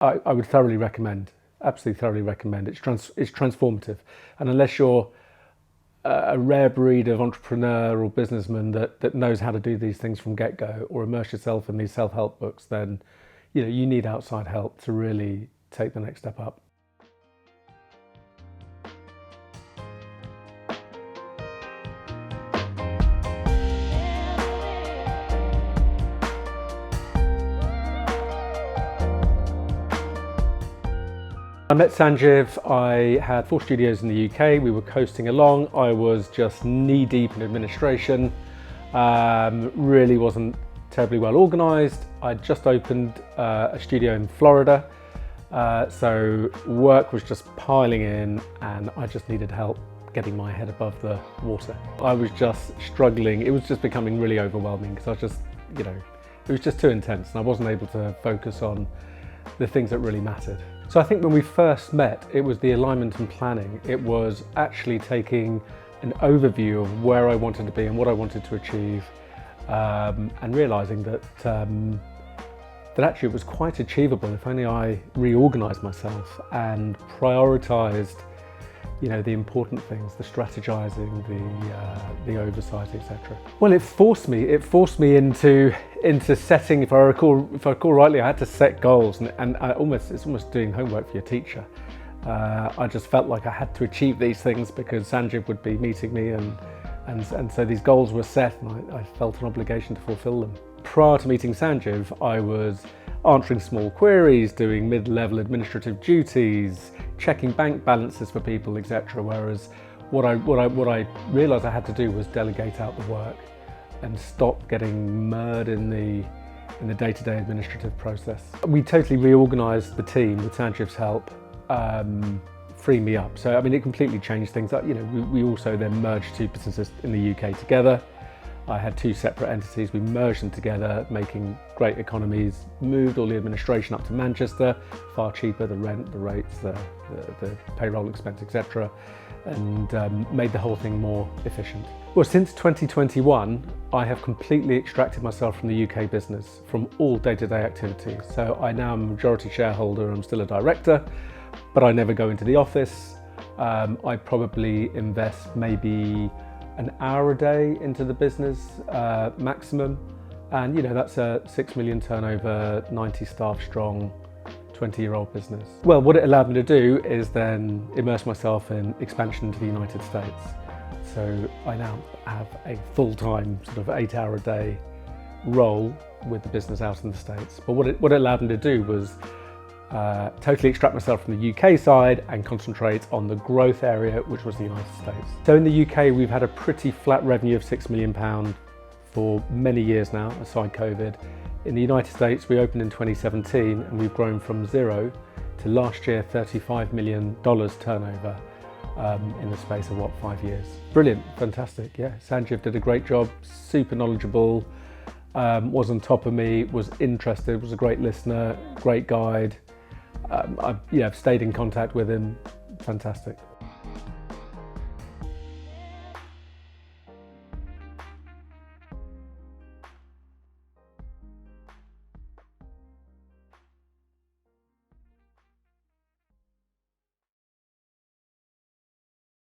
I would thoroughly recommend, absolutely thoroughly recommend. It's transformative. And unless you're a rare breed of entrepreneur or businessman that knows how to do these things from get-go, or immerse yourself in these self-help books, then you need outside help to really take the next step up. I met Sanjiv. I had 4 studios in the UK. We were coasting along. I was just knee-deep in administration. Really wasn't terribly well organised. I'd just opened a studio in Florida. So work was just piling in and I just needed help getting my head above the water. I was just struggling. It was just becoming really overwhelming because I was just, it was just too intense and I wasn't able to focus on the things that really mattered. So I think when we first met, it was the alignment and planning. It was actually taking an overview of where I wanted to be and what I wanted to achieve, and realising that actually it was quite achievable if only I reorganised myself and prioritised, the important things, the strategising, the oversight, etc. Well, it forced me into setting. If I recall rightly, I had to set goals, and it's almost doing homework for your teacher. I just felt like I had to achieve these things because Sanjiv would be meeting me, and so these goals were set, and I felt an obligation to fulfil them. Prior to meeting Sanjiv, I was answering small queries, doing mid-level administrative duties, checking bank balances for people, etc. Whereas what I realised I had to do was delegate out the work and stop getting mired in the day-to-day administrative process. We totally reorganised the team with Sanjiv's help, freeing me up. So it completely changed things. We also then merged 2 businesses in the UK together. I had 2 separate entities. We merged them together, making great economies, moved all the administration up to Manchester, far cheaper, the rent, the rates, the payroll expense, etc., and made the whole thing more efficient. Well, since 2021, I have completely extracted myself from the UK business, from all day-to-day activities. So I now am a majority shareholder, I'm still a director, but I never go into the office. I probably invest maybe an hour a day into the business, maximum. And that's a 6 million turnover, 90 staff strong, 20-year-old business. Well, what it allowed me to do is then immerse myself in expansion into the United States. So I now have a full-time sort of 8-hour a day role with the business out in the States. But what it allowed me to do was totally extract myself from the UK side and concentrate on the growth area, which was the United States. So in the UK, we've had a pretty flat revenue of £6 million for many years now, aside COVID. In the United States, we opened in 2017 and we've grown from 0 to last year $35 million turnover in the space of 5 years. Brilliant, fantastic, yeah. Sanjiv did a great job, super knowledgeable, was on top of me, was interested, was a great listener, great guide. I've stayed in contact with him, fantastic.